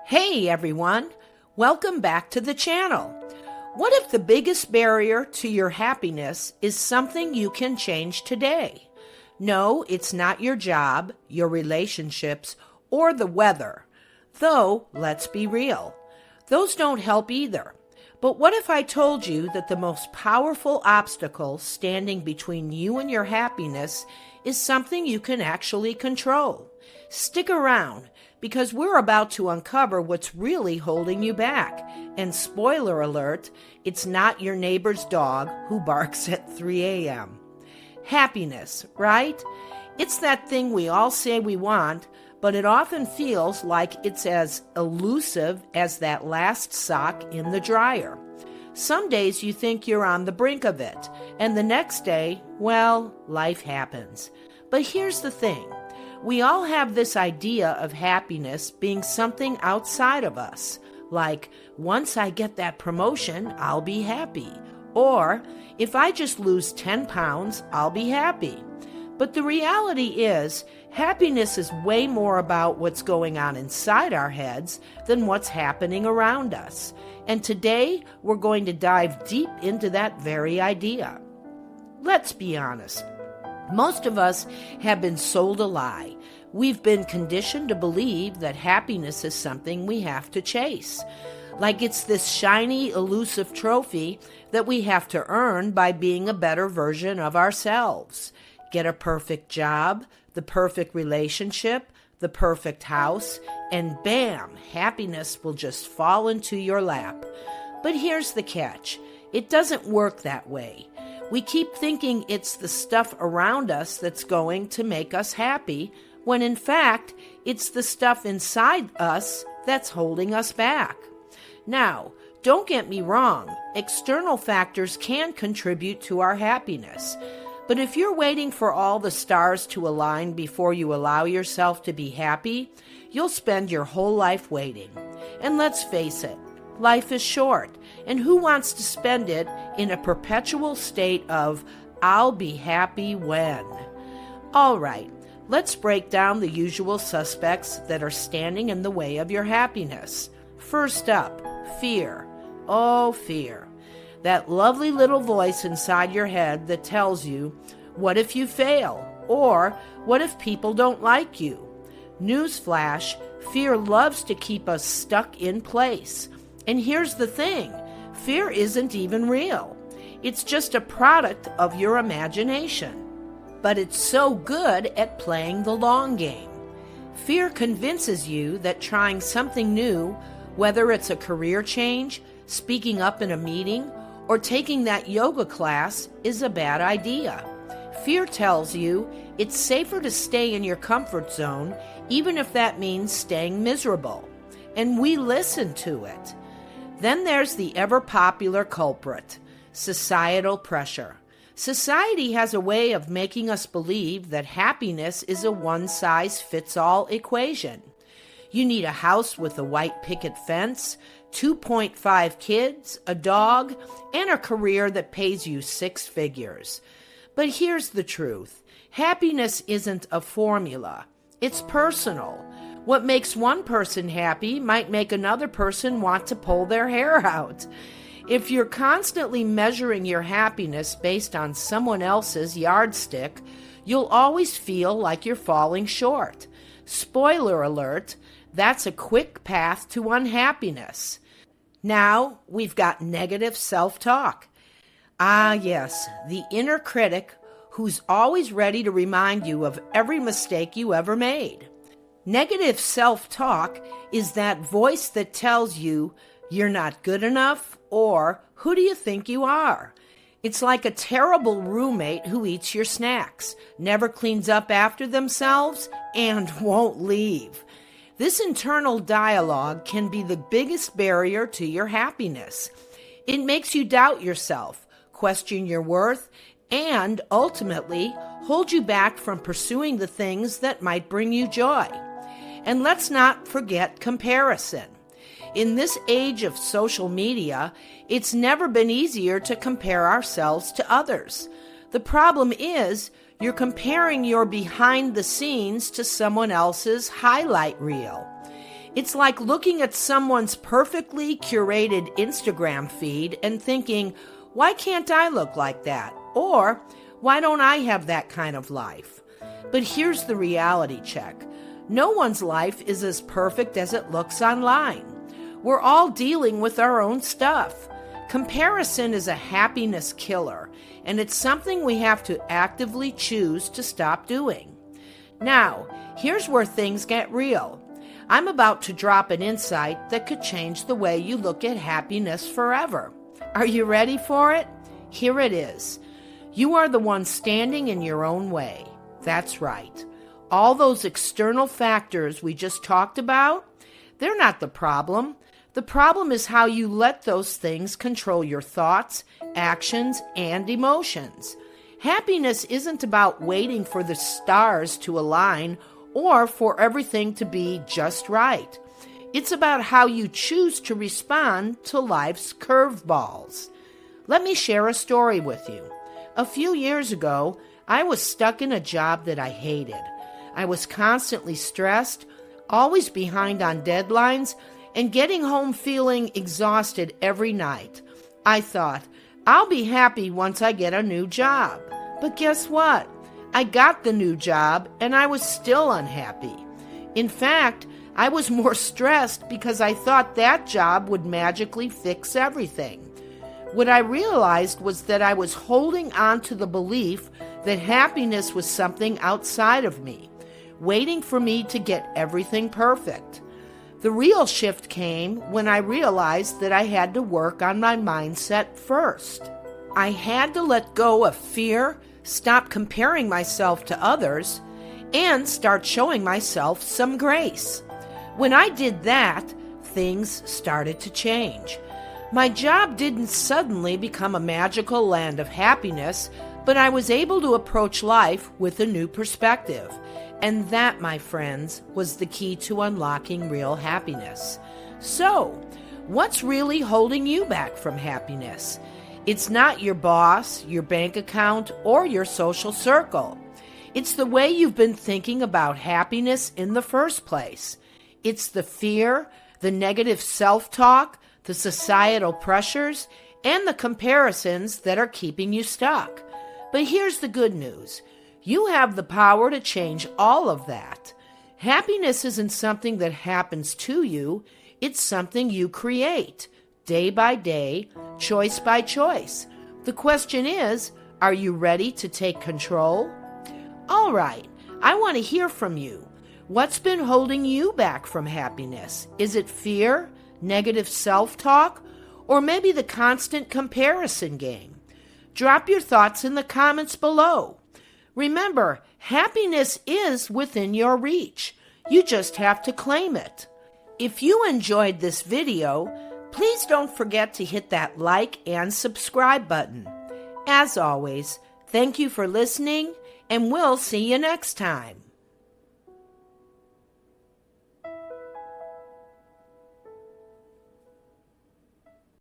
Hey everyone, welcome back to the channel. What if the biggest barrier to your happiness is something you can change today? No, it's not your job, your relationships, or the weather. Though, let's be real, those don't help either. But what if I told you that the most powerful obstacle standing between you and your happiness is something you can actually control? Stick around, because we're about to uncover what's really holding you back. And spoiler alert, it's not your neighbor's dog who barks at 3 a.m. Happiness, right? It's that thing we all say we want, but it often feels like it's as elusive as that last sock in the dryer. Some days you think you're on the brink of it, and the next day, well, life happens. But here's the thing. We all have this idea of happiness being something outside of us, like, once I get that promotion, I'll be happy. Or, if I just lose 10 pounds, I'll be happy. But the reality is, happiness is way more about what's going on inside our heads than what's happening around us. And today, we're going to dive deep into that very idea. Let's be honest. Most of us have been sold a lie. We've been conditioned to believe that happiness is something we have to chase. Like it's this shiny, elusive trophy that we have to earn by being a better version of ourselves. Get a perfect job, the perfect relationship, the perfect house, and bam, happiness will just fall into your lap. But here's the catch. It doesn't work that way. We keep thinking it's the stuff around us that's going to make us happy, when in fact, it's the stuff inside us that's holding us back. Now, don't get me wrong, external factors can contribute to our happiness. But if you're waiting for all the stars to align before you allow yourself to be happy, you'll spend your whole life waiting. And let's face it, life is short, and who wants to spend it in a perpetual state of, I'll be happy when? All right, let's break down the usual suspects that are standing in the way of your happiness. First up, fear. Oh, fear. That lovely little voice inside your head that tells you, what if you fail? Or, what if people don't like you? Newsflash, fear loves to keep us stuck in place. And here's the thing, fear isn't even real. It's just a product of your imagination. But it's so good at playing the long game. Fear convinces you that trying something new, whether it's a career change, speaking up in a meeting, or taking that yoga class, is a bad idea. Fear tells you it's safer to stay in your comfort zone, even if that means staying miserable. And we listen to it. Then there's the ever-popular culprit, societal pressure. Society has a way of making us believe that happiness is a one-size-fits-all equation. You need a house with a white picket fence, 2.5 kids, a dog, and a career that pays you 6 figures. But here's the truth. Happiness isn't a formula. It's personal. What makes one person happy might make another person want to pull their hair out. If you're constantly measuring your happiness based on someone else's yardstick, you'll always feel like you're falling short. Spoiler alert, that's a quick path to unhappiness. Now, we've got negative self-talk. Ah, yes, the inner critic who's always ready to remind you of every mistake you ever made. Negative self-talk is that voice that tells you you're not good enough or who do you think you are? It's like a terrible roommate who eats your snacks, never cleans up after themselves, and won't leave. This internal dialogue can be the biggest barrier to your happiness. It makes you doubt yourself, question your worth, and ultimately hold you back from pursuing the things that might bring you joy. And let's not forget comparison. In this age of social media, it's never been easier to compare ourselves to others. The problem is, you're comparing your behind the scenes to someone else's highlight reel. It's like looking at someone's perfectly curated Instagram feed and thinking, why can't I look like that? Or, why don't I have that kind of life? But here's the reality check. No one's life is as perfect as it looks online. We're all dealing with our own stuff. Comparison is a happiness killer, and it's something we have to actively choose to stop doing. Now, here's where things get real. I'm about to drop an insight that could change the way you look at happiness forever. Are you ready for it? Here it is. You are the one standing in your own way. That's right. All those external factors we just talked about, they're not the problem. The problem is how you let those things control your thoughts, actions, and emotions. Happiness isn't about waiting for the stars to align or for everything to be just right. It's about how you choose to respond to life's curveballs. Let me share a story with you. A few years ago, I was stuck in a job that I hated. I was constantly stressed, always behind on deadlines, and getting home feeling exhausted every night. I thought, I'll be happy once I get a new job. But guess what? I got the new job and I was still unhappy. In fact, I was more stressed because I thought that job would magically fix everything. What I realized was that I was holding on to the belief that happiness was something outside of me, waiting for me to get everything perfect. The real shift came when I realized that I had to work on my mindset first. I had to let go of fear, stop comparing myself to others, and start showing myself some grace. When I did that, things started to change. My job didn't suddenly become a magical land of happiness, but I was able to approach life with a new perspective. And that, my friends, was the key to unlocking real happiness. So, what's really holding you back from happiness? It's not your boss, your bank account, or your social circle. It's the way you've been thinking about happiness in the first place. It's the fear, the negative self-talk, the societal pressures, and the comparisons that are keeping you stuck. But here's the good news. You have the power to change all of that. Happiness isn't something that happens to you. It's something you create, day by day, choice by choice. The question is, are you ready to take control? All right, I want to hear from you. What's been holding you back from happiness? Is it fear, negative self-talk, or maybe the constant comparison game? Drop your thoughts in the comments below. Remember, happiness is within your reach. You just have to claim it. If you enjoyed this video, please don't forget to hit that like and subscribe button. As always, thank you for listening, and we'll see you next time.